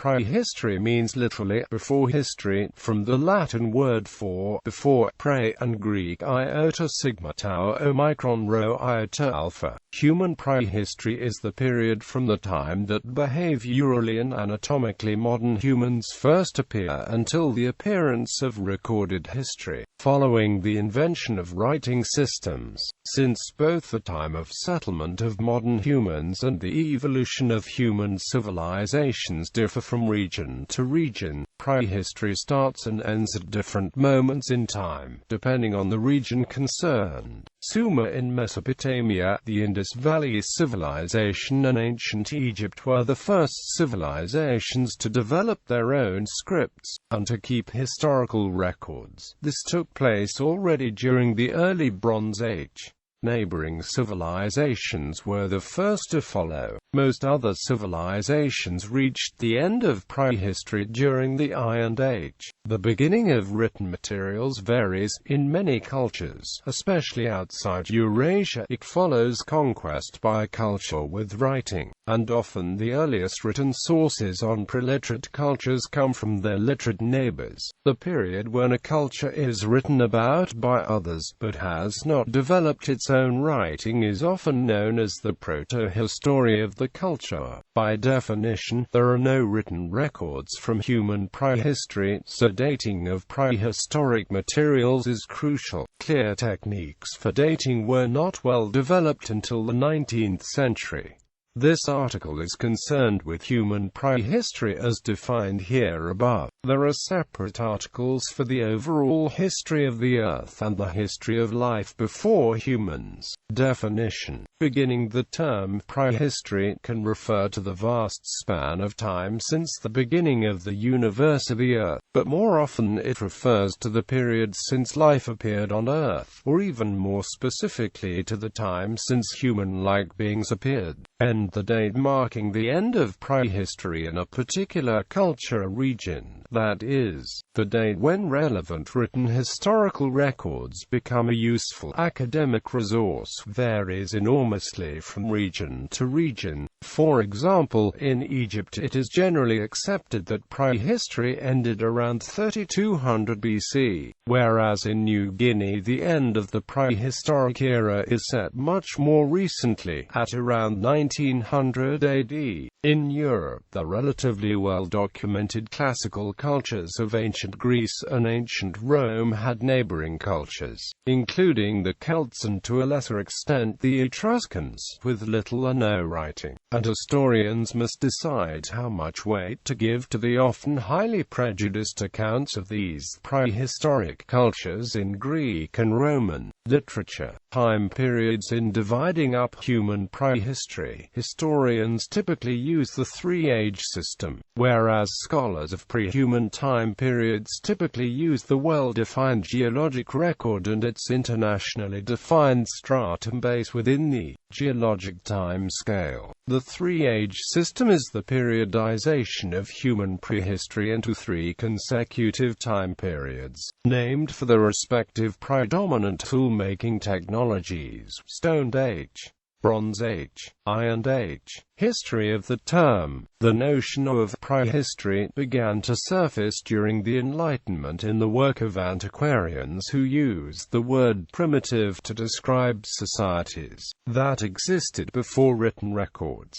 prehistory means literally before history, from the Latin word for before, pre, and Greek iota sigma tau omicron rho iota alpha. Human prehistory is the period from the time that behaviorally and anatomically modern humans first appear until the appearance of recorded history, following the invention of writing systems. Since both the time of settlement of modern humans and the evolution of human civilizations differ from region to region, prehistory starts and ends at different moments in time, depending on the region concerned. Sumer in Mesopotamia, the Indus Valley Civilization and ancient Egypt were the first civilizations to develop their own scripts, and to keep historical records. This took place already during the early Bronze Age. Neighboring civilizations were the first to follow. Most other civilizations reached the end of prehistory during the Iron Age. The beginning of written materials varies in many cultures, especially outside Eurasia. It follows conquest by a culture with writing, and often the earliest written sources on preliterate cultures come from their literate neighbors. The period when a culture is written about by others but has not developed its own writing is often known as the proto-history of the culture. By definition, there are no written records from human prehistory, so dating of prehistoric materials is crucial. Clear techniques for dating were not well developed until the 19th century. This article is concerned with human prehistory as defined here above. There are separate articles for the overall history of the Earth and the history of life before humans. Definition. Beginning. The term prehistory can refer to the vast span of time since the beginning of the universe or the Earth, but more often it refers to the period since life appeared on Earth, or even more specifically to the time since human-like beings appeared. End. The date marking the end of prehistory in a particular culture or region, that is, the date when relevant written historical records become a useful academic resource, varies enormously from region to region. For example, in Egypt it is generally accepted that prehistory ended around 3200 BC, whereas in New Guinea the end of the prehistoric era is set much more recently, at around 1900 AD. In Europe, the relatively well-documented classical cultures of ancient Greece and ancient Rome had neighboring cultures, including the Celts and to a lesser extent the Etruscans, with little or no writing, and historians must decide how much weight to give to the often highly prejudiced accounts of these prehistoric cultures in Greek and Roman literature. Time periods. In dividing up human prehistory, historians typically use the three-age system, whereas scholars of pre-human time periods typically use the well-defined geologic record and its internationally defined stratum base within the geologic time scale. The three-age system is the periodization of human prehistory into three consecutive time periods, named for the respective predominant tool-making technologies: Stone Age, Bronze Age, Iron Age. History of the term. The notion of prehistory began to surface during the Enlightenment in the work of antiquarians who used the word primitive to describe societies that existed before written records.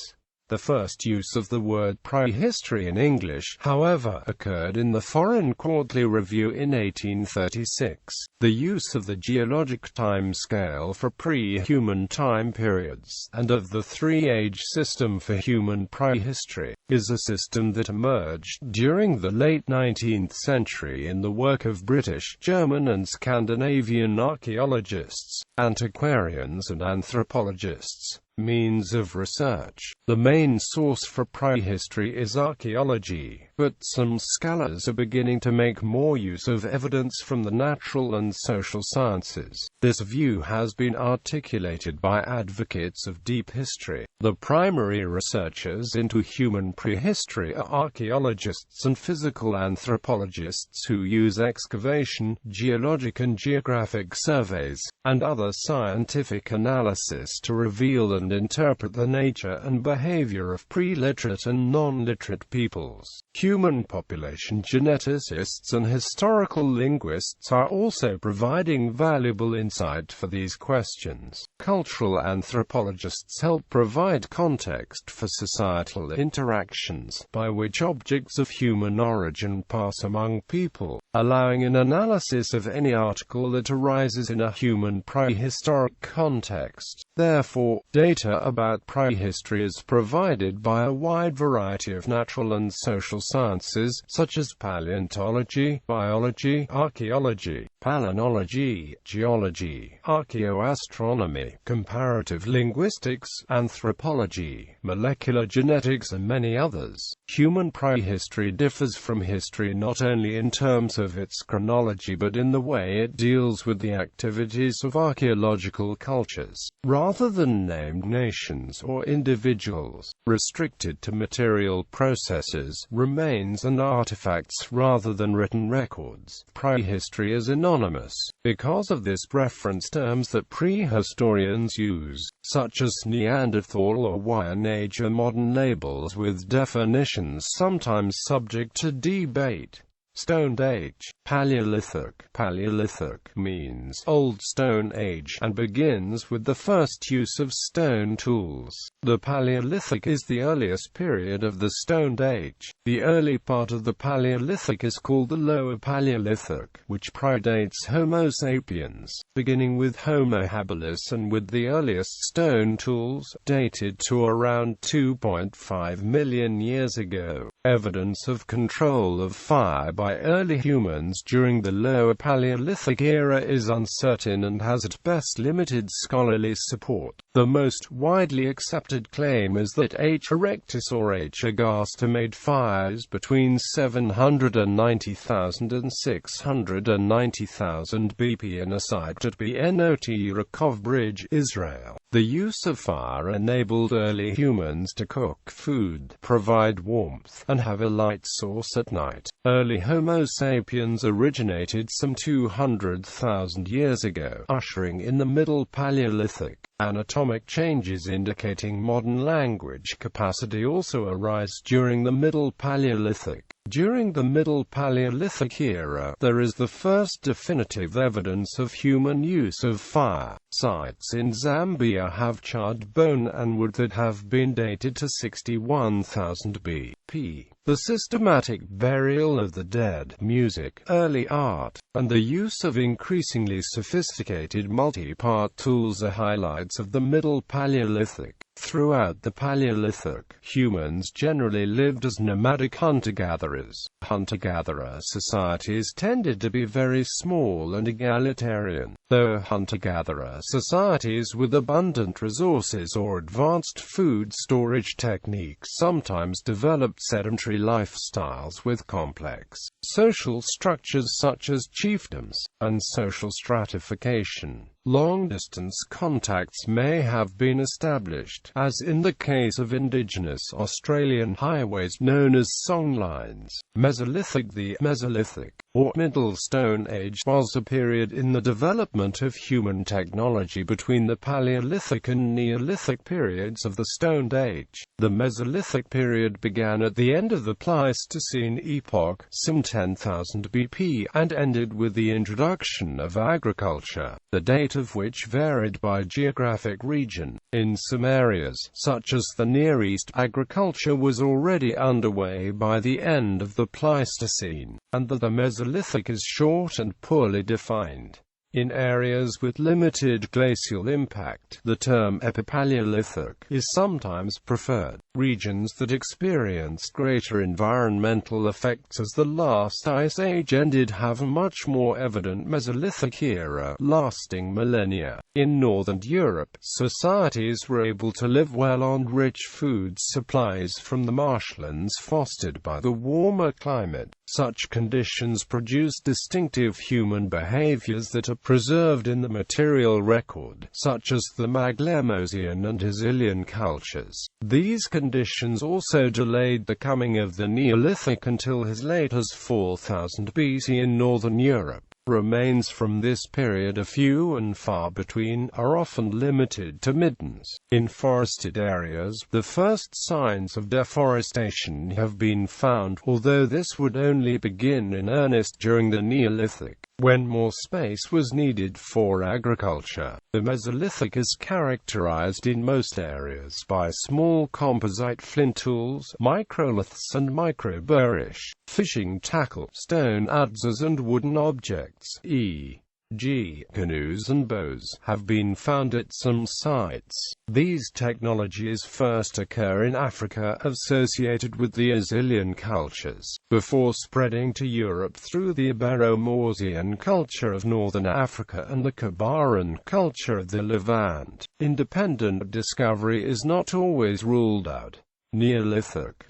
The first use of the word prehistory in English, however, occurred in the Foreign Quarterly Review in 1836. The use of the geologic time scale for pre-human time periods, and of the three-age system for human prehistory, is a system that emerged during the late 19th century in the work of British, German and Scandinavian archaeologists, antiquarians and anthropologists. Means of research. The main source for prehistory is archaeology, but some scholars are beginning to make more use of evidence from the natural and social sciences. This view has been articulated by advocates of deep history. The primary researchers into human prehistory are archaeologists and physical anthropologists who use excavation, geologic and geographic surveys, and other scientific analysis to reveal and and interpret the nature and behavior of pre-literate and non-literate peoples. Human population geneticists and historical linguists are also providing valuable insight for these questions. Cultural anthropologists help provide context for societal interactions, by which objects of human origin pass among people, allowing an analysis of any article that arises in a human prehistoric context. Therefore, data about prehistory is provided by a wide variety of natural and social sciences, such as paleontology, biology, archaeology, palynology, geology, archaeoastronomy, comparative linguistics, anthropology, molecular genetics and many others. Human prehistory differs from history not only in terms of its chronology but in the way it deals with the activities of archaeological cultures, rather than named nations or individuals, restricted to material processes, remains and artifacts rather than written records. Prehistory is anonymous, because of this preference terms that prehistorians use, such as Neanderthal or Iron Age, are modern labels with definitions sometimes subject to debate. Stone Age. Paleolithic. Paleolithic means Old Stone Age and begins with the first use of stone tools. The Paleolithic is the earliest period of the Stone Age. The early part of the Paleolithic is called the Lower Paleolithic, which predates Homo sapiens, beginning with Homo habilis and with the earliest stone tools, dated to around 2.5 million years ago. Evidence of control of fire by early humans during the Lower Paleolithic era is uncertain and has at best limited scholarly support. The most widely accepted claim is that H. erectus or H. augusta made fires between 790,000 and 690,000 BP in a site at Benot Yaakov Bridge, Israel. The use of fire enabled early humans to cook food, provide warmth, and have a light source at night. Early Homo sapiens originated some 200,000 years ago, ushering in the Middle Paleolithic. Anatomic changes indicating modern language capacity also arise during the Middle Paleolithic. During the Middle Paleolithic era, there is the first definitive evidence of human use of fire. Sites in Zambia have charred bone and wood that have been dated to 61,000 BP. The systematic burial of the dead, music, early art, and the use of increasingly sophisticated multi-part tools are highlights of the Middle Paleolithic. Throughout the Paleolithic, humans generally lived as nomadic hunter-gatherers. Hunter-gatherer societies tended to be very small and egalitarian, though hunter-gatherer societies with abundant resources or advanced food storage techniques sometimes developed sedentary lifestyles with complex social structures such as chiefdoms and social stratification. Long-distance contacts may have been established, as in the case of indigenous Australian highways known as songlines. Mesolithic. The Mesolithic, or Middle Stone Age, was a period in the development of human technology between the Paleolithic and Neolithic periods of the Stone Age. The Mesolithic period began at the end of the Pleistocene epoch, some 10,000 BP, and ended with the introduction of agriculture, the date of which varied by geographic region. In some areas, such as the Near East, agriculture was already underway by the end of the Pleistocene, and that the Mesolithic is short and poorly defined. In areas with limited glacial impact, the term Epipaleolithic is sometimes preferred. Regions that experienced greater environmental effects as the last ice age ended have a much more evident Mesolithic era, lasting millennia. In Northern Europe, societies were able to live well on rich food supplies from the marshlands fostered by the warmer climate. Such conditions produce distinctive human behaviors that are preserved in the material record, such as the Maglemosian and Hysilian cultures. These conditions also delayed the coming of the Neolithic until as late as 4000 BC in Northern Europe. Remains from this period are few and far between, are often limited to middens. In forested areas, the first signs of deforestation have been found, although this would only begin in earnest during the Neolithic, when more space was needed for agriculture. The Mesolithic is characterized in most areas by small composite flint tools, microliths and microburrish, fishing tackle, stone adzes and wooden objects, e.g. canoes and bows, have been found at some sites. These technologies first occur in Africa, associated with the Azilian cultures, before spreading to Europe through the Ibero-Mausian culture of northern Africa and the Kabaran culture of the Levant. Independent discovery is not always ruled out. Neolithic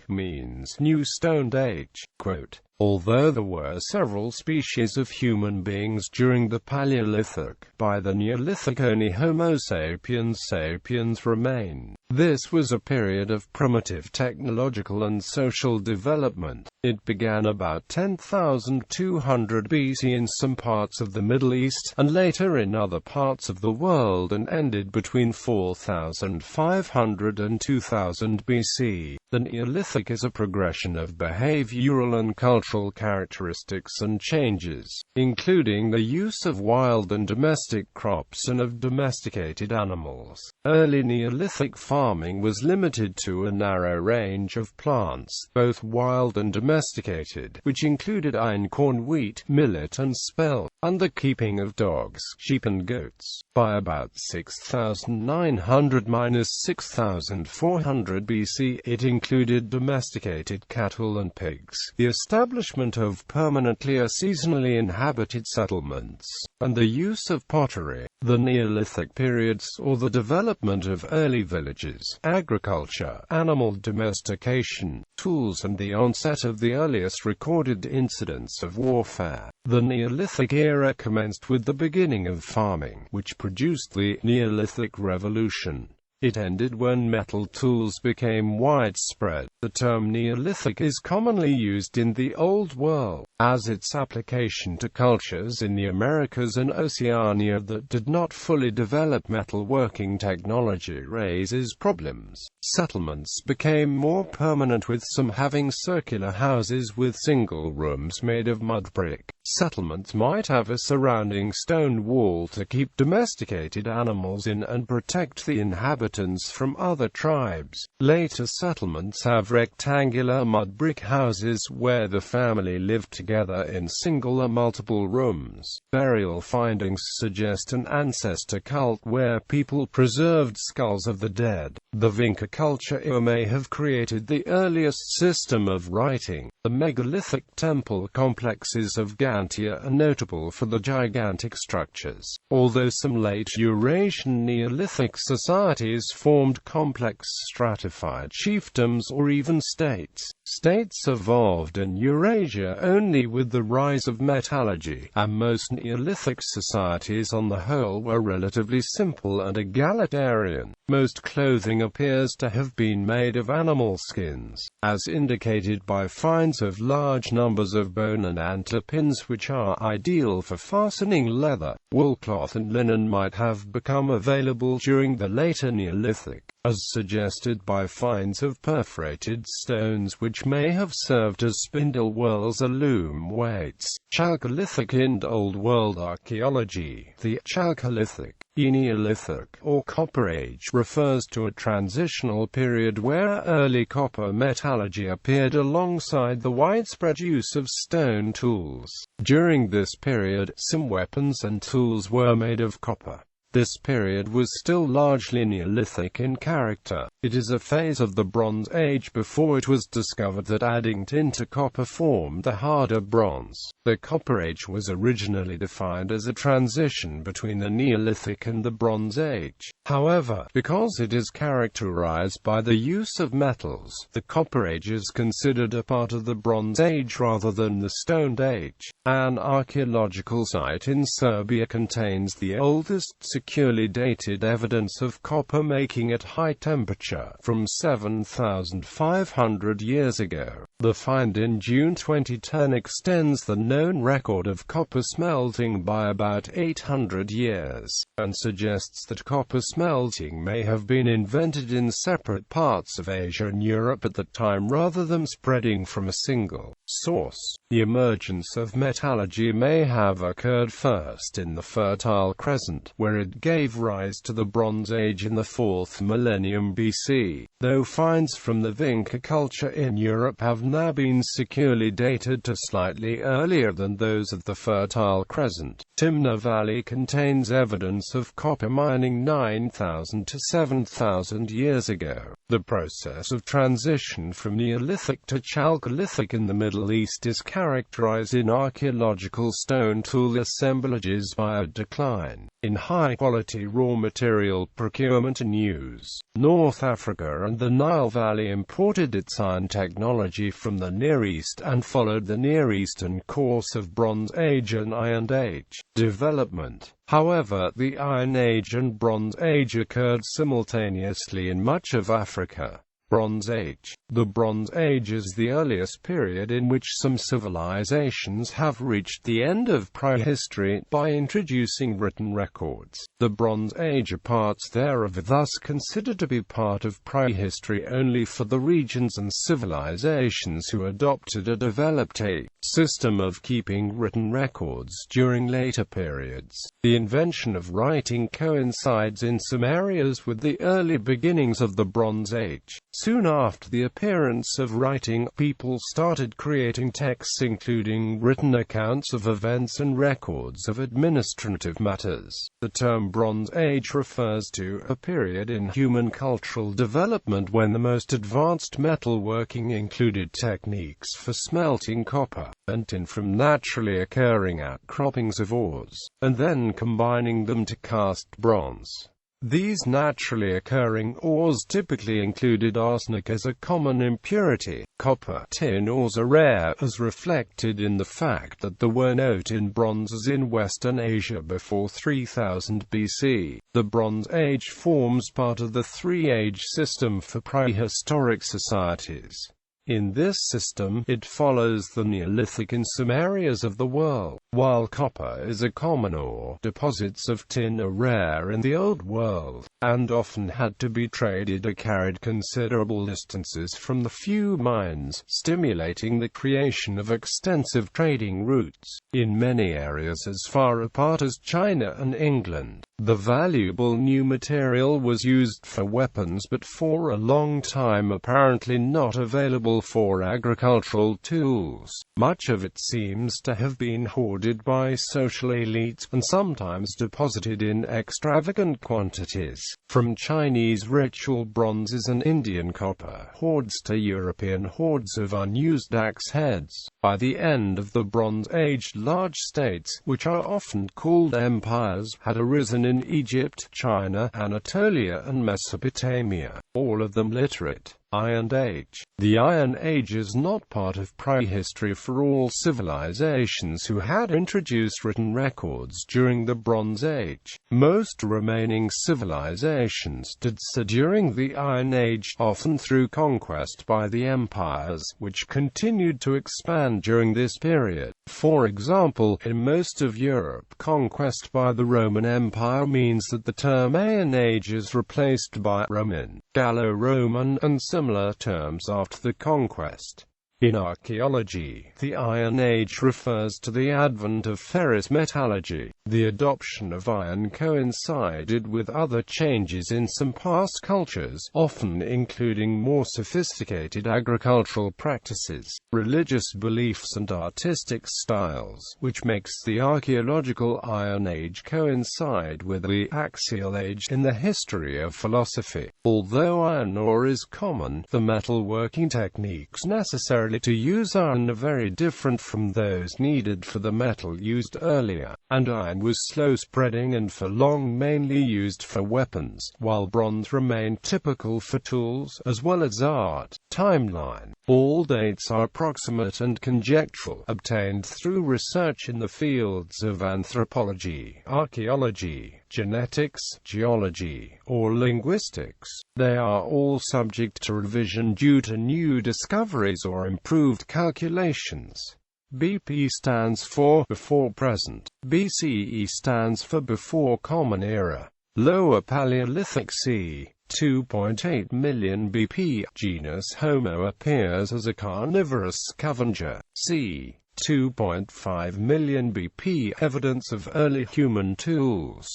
means New Stone Age. Quote, although there were several species of human beings during the Paleolithic, by the Neolithic only Homo sapiens remain. This was a period of primitive technological and social development. It began about 10,200 BC in some parts of the Middle East, and later in other parts of the world, and ended between 4,500 and 2000 BC. The Neolithic is a progression of behavioral and cultural characteristics and changes, including the use of wild and domestic crops and of domesticated animals. Early Neolithic farming was limited to a narrow range of plants, both wild and domesticated, which included einkorn wheat, millet and spelt, and the keeping of dogs, sheep and goats. By about 6,900–6,400 BC, it included domesticated cattle and pigs, the establishment of permanently or seasonally inhabited settlements, and the use of pottery. The Neolithic period saw the development of early villages, agriculture, animal domestication, tools and the onset of the earliest recorded incidents of warfare. The Neolithic era commenced with the beginning of farming, which produced the Neolithic Revolution. It ended when metal tools became widespread. The term Neolithic is commonly used in the Old World, as its application to cultures in the Americas and Oceania that did not fully develop metalworking technology raises problems. Settlements became more permanent, with some having circular houses with single rooms made of mud brick. Settlements might have a surrounding stone wall to keep domesticated animals in and protect the inhabitants from other tribes. Later settlements have rectangular mud brick houses where the family lived together in single or multiple rooms. Burial findings suggest an ancestor cult where people preserved skulls of the dead. The Vinca culture may have created the earliest system of writing. The megalithic temple complexes of Gantia are notable for the gigantic structures, although some late Eurasian Neolithic societies formed complex stratified chiefdoms or even states. States evolved in Eurasia only with the rise of metallurgy, and most Neolithic societies on the whole were relatively simple and egalitarian. Most clothing appears to have been made of animal skins, as indicated by finds of large numbers of bone and antler pins which are ideal for fastening leather. Woolcloth and linen might have become available during the later Neolithic, as suggested by finds of perforated stones which may have served as spindle whorls or loom weights. Chalcolithic in Old World archaeology. The Chalcolithic, Neolithic, or Copper Age refers to a transitional period where early copper metallurgy appeared alongside the widespread use of stone tools. During this period, some weapons and tools were made of copper. This period was still largely Neolithic in character. It is a phase of the Bronze Age before it was discovered that adding tin to copper formed the harder bronze. The Copper Age was originally defined as a transition between the Neolithic and the Bronze Age. However, because it is characterized by the use of metals, the Copper Age is considered a part of the Bronze Age rather than the Stone Age. An archaeological site in Serbia contains the oldest securely dated evidence of copper making at high temperature, from 7,500 years ago. The find in June 2010 extends the known record of copper smelting by about 800 years, and suggests that copper smelting may have been invented in separate parts of Asia and Europe at the time rather than spreading from a single source. The emergence of metallurgy may have occurred first in the Fertile Crescent, where it gave rise to the Bronze Age in the 4th millennium BC, though finds from the Vinca culture in Europe have now been securely dated to slightly earlier than those of the Fertile Crescent. Timna Valley contains evidence of copper mining 9,000 to 7,000 years ago. The process of transition from Neolithic to Chalcolithic in the Middle East is characterized in archaeological stone tool assemblages by a decline in high-quality raw material procurement and use. North Africa and the Nile Valley imported its iron technology from the Near East and followed the Near Eastern course of Bronze Age and Iron Age development. However, the Iron Age and Bronze Age occurred simultaneously in much of Africa. Bronze Age. The Bronze Age is the earliest period in which some civilizations have reached the end of prehistory by introducing written records. The Bronze Age parts thereof are thus considered to be part of prehistory only for the regions and civilizations who adopted or developed a system of keeping written records during later periods. The invention of writing coincides in some areas with the early beginnings of the Bronze Age. Soon after the appearance of writing, people started creating texts including written accounts of events and records of administrative matters. The term Bronze Age refers to a period in human cultural development when the most advanced metalworking included techniques for smelting copper and tin from naturally occurring outcroppings of ores, and then combining them to cast bronze. These naturally occurring ores typically included arsenic as a common impurity. Copper, tin ores are rare, as reflected in the fact that there were no tin bronzes in Western Asia before 3000 BC. The Bronze Age forms part of the three-age system for prehistoric societies. In this system, it follows the Neolithic in some areas of the world. While copper is a common ore, deposits of tin are rare in the Old World, and often had to be traded or carried considerable distances from the few mines, stimulating the creation of extensive trading routes. In many areas as far apart as China and England, the valuable new material was used for weapons but for a long time apparently not available for agricultural tools. Much of it seems to have been hoarded by social elites, and sometimes deposited in extravagant quantities. From Chinese ritual bronzes and Indian copper hoards to European hoards of unused axe heads. By the end of the Bronze Age, large states, which are often called empires, had arisen in Egypt, China, Anatolia and Mesopotamia, all of them literate. Iron Age. The Iron Age is not part of prehistory for all civilizations who had introduced written records during the Bronze Age. Most remaining civilizations did so during the Iron Age, often through conquest by the empires, which continued to expand during this period. For example, in most of Europe, conquest by the Roman Empire means that the term Iron Age is replaced by Roman, Gallo-Roman, and similar terms after the conquest. In archaeology, the Iron Age refers to the advent of ferrous metallurgy. The adoption of iron coincided with other changes in some past cultures, often including more sophisticated agricultural practices, religious beliefs and artistic styles, which makes the archaeological Iron Age coincide with the Axial Age in the history of philosophy. Although iron ore is common, the metalworking techniques necessary to use iron are very different from those needed for the metal used earlier, and iron was slow spreading and for long mainly used for weapons, while bronze remained typical for tools, as well as art. Timeline. All dates are approximate and conjectural, obtained through research in the fields of anthropology, archaeology, genetics, geology, or linguistics. They are all subject to revision due to new discoveries or improved calculations. BP stands for before present. BCE stands for before Common Era. Lower Paleolithic c. 2.8 million BP. Genus Homo appears as a carnivorous scavenger. c. 2.5 million BP. Evidence of early human tools.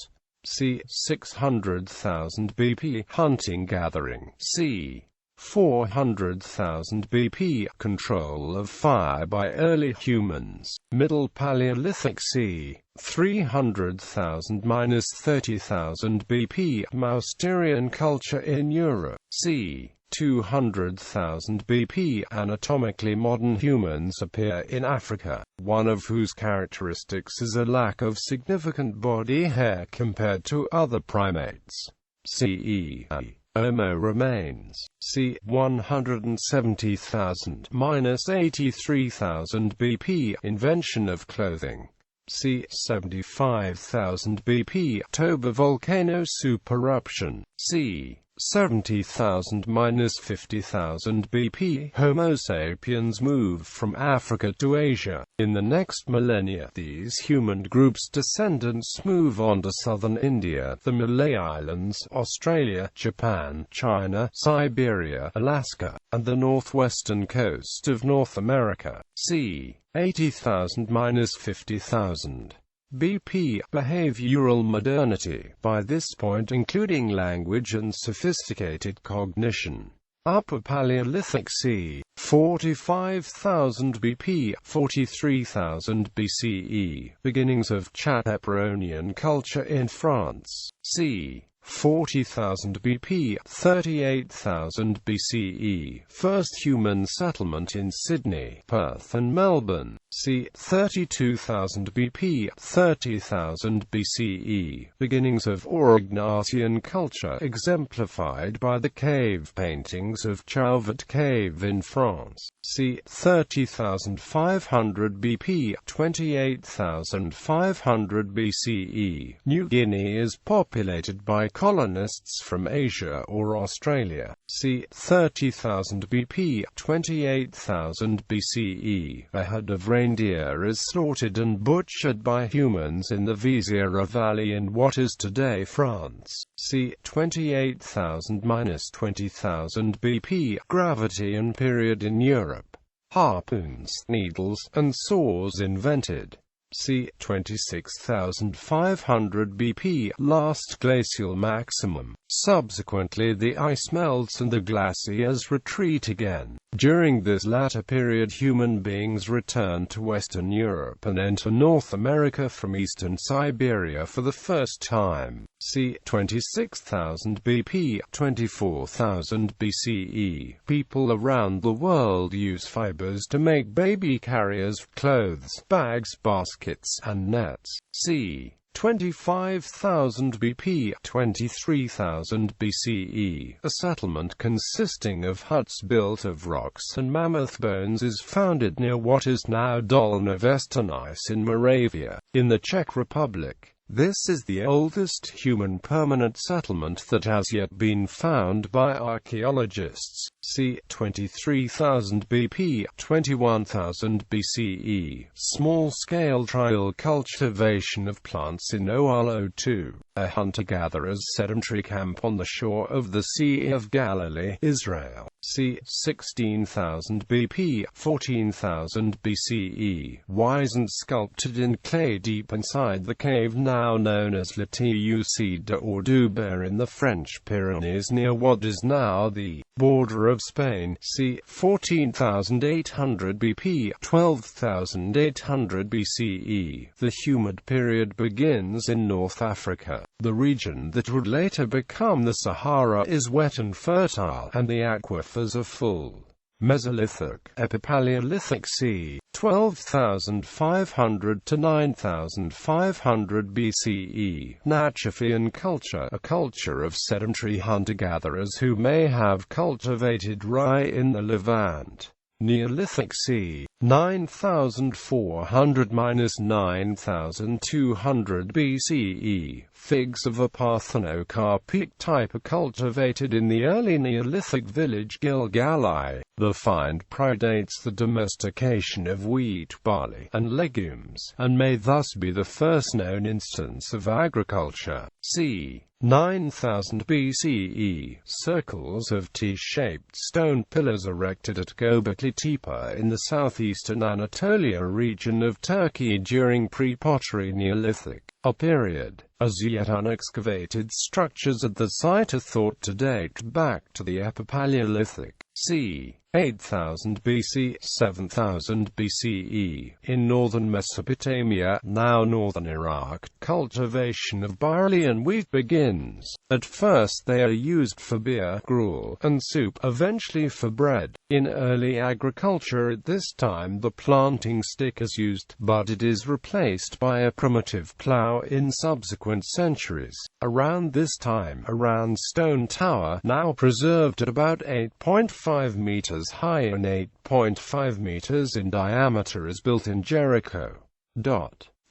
c. 600,000 BP. Hunting-gathering. c. 400,000 BP. Control of fire by early humans. Middle Paleolithic c. 300,000–30,000 BP. Mousterian culture in Europe. c. 200,000 BP. Anatomically modern humans appear in Africa, one of whose characteristics is a lack of significant body hair compared to other primates. CE. Homo remains. c. 170,000–83,000 BP. Invention of clothing. c. 75,000 BP. Toba volcano supereruption. c. 70,000–50,000 BP. Homo sapiens moved from Africa to Asia. In the next millennia, these human groups' descendants move on to southern India, the Malay Islands, Australia, Japan, China, Siberia, Alaska, and the northwestern coast of North America. c. 80,000–50,000 BP. Behavioral modernity, by this point including language and sophisticated cognition. Upper Paleolithic c. 45,000 BP, 43,000 BCE. Beginnings of Chat-Eperonian culture in France. c. 40,000 BP, 38,000 BCE. First human settlement in Sydney, Perth and Melbourne. c. 32,000 BP, 30,000 BCE. Beginnings of Aurignacian culture exemplified by the cave paintings of Chauvet Cave in France. c. 30,500 BP, 28,500 BCE. New Guinea is populated by colonists from Asia or Australia. c. 30,000 BP, 28,000 BCE. A herd of reindeer is slaughtered and butchered by humans in the Vézira Valley in what is today France. c. 28,000–20,000 BP. Gravitian period in Europe. Harpoons, needles, and saws invented. c. 26,500 BP. Last glacial maximum. Subsequently the ice melts and the glaciers retreat again. During this latter period human beings return to Western Europe and enter North America from eastern Siberia for the first time. c. 26,000 BP, 24,000 BCE. People around the world use fibers to make baby carriers, clothes, bags, baskets, and nets. c. 25,000 BP, 23,000 BCE. A settlement consisting of huts built of rocks and mammoth bones is founded near what is now Dolní Věstonice in Moravia, in the Czech Republic. This is the oldest human permanent settlement that has yet been found by archaeologists. c. 23,000 BP, 21,000 BCE. Small-scale trial cultivation of plants in Oalo-2, a hunter-gatherer's sedentary camp on the shore of the Sea of Galilee, Israel. c. 16,000 BP, 14,000 BCE. Wisent sculpted in clay deep inside the cave now known as La Tuc de Orduba in the French Pyrenees near what is now the border of Spain. c. 14,800 BP, 12,800 BCE. The humid period begins in North Africa. The region that would later become the Sahara is wet and fertile, and the aquifers are full. Mesolithic, Epipaleolithic c. 12,500 to 9,500 BCE. Natufian culture, a culture of sedentary hunter-gatherers who may have cultivated rye in the Levant. Neolithic c. 9,400–9,200 BCE. Figs of a parthenocarpic type are cultivated in the early Neolithic village Gilgali. The find predates the domestication of wheat, barley, and legumes, and may thus be the first known instance of agriculture. c. 9000 BCE, circles of T-shaped stone pillars erected at Göbekli Tepe in the southeastern Anatolia region of Turkey during pre-pottery Neolithic, a period. As yet unexcavated structures at the site are thought to date back to the Epipaleolithic, c. 8000 BC, 7000 BCE. In northern Mesopotamia, now northern Iraq, cultivation of barley and wheat begins. At first they are used for beer, gruel, and soup, eventually for bread. In early agriculture at this time the planting stick is used, but it is replaced by a primitive plough in subsequent centuries. Around this time, a round stone tower, now preserved at about 8.5 meters high and 8.5 meters in diameter, is built in Jericho.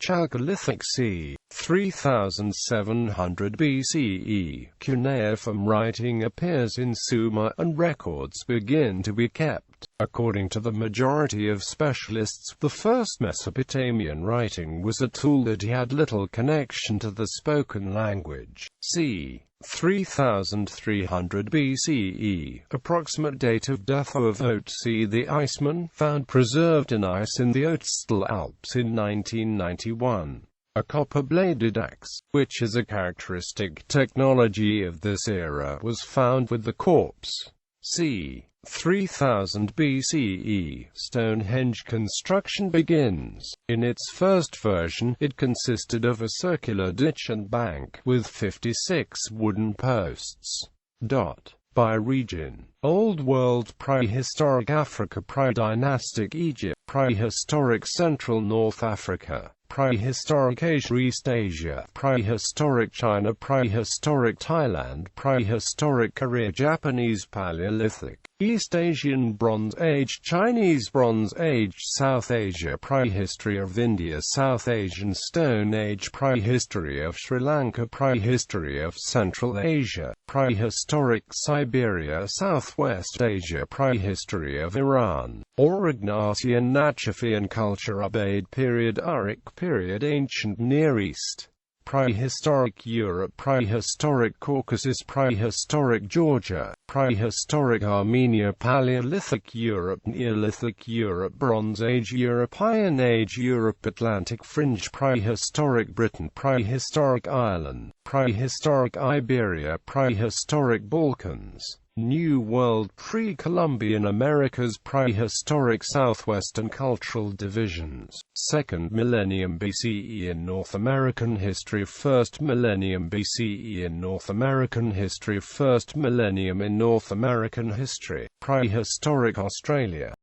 Chalcolithic c. 3700 BCE, cuneiform writing appears in Sumer, and records begin to be kept. According to the majority of specialists, the first Mesopotamian writing was a tool that had little connection to the spoken language. c. 3300 BCE, approximate date of death of Otzi the Iceman, found preserved in ice in the Ötztal Alps in 1991. A copper-bladed axe, which is a characteristic technology of this era, was found with the corpse. c. 3000 BCE, Stonehenge construction begins. In its first version, it consisted of a circular ditch and bank, with 56 wooden posts. By region: Old World, Prehistoric Africa, Pre-dynastic Egypt, Prehistoric Central North Africa, Prehistoric Asia, East Asia, Prehistoric China, Prehistoric Thailand, Prehistoric Korea, Japanese Paleolithic, East Asian Bronze Age, Chinese Bronze Age, South Asia, Prehistory of India, South Asian Stone Age, Prehistory of Sri Lanka, Prehistory of Central Asia, Prehistoric Siberia, Southwest Asia, Prehistory of Iran, Aurignacian Nachafian culture, Ubaid period, Uruk period, Ancient Near East, Prehistoric Europe, Prehistoric Caucasus, Prehistoric Georgia, Prehistoric Armenia, Paleolithic Europe, Neolithic Europe, Bronze Age Europe, Iron Age Europe, Atlantic Fringe, Prehistoric Britain, Prehistoric Ireland, Prehistoric Iberia, Prehistoric Balkans, New World, Pre-Columbian Americas, Prehistoric Southwestern Cultural Divisions, 2nd millennium BCE in North American history, 1st millennium BCE in North American history, 1st millennium in North American history, Prehistoric Australia,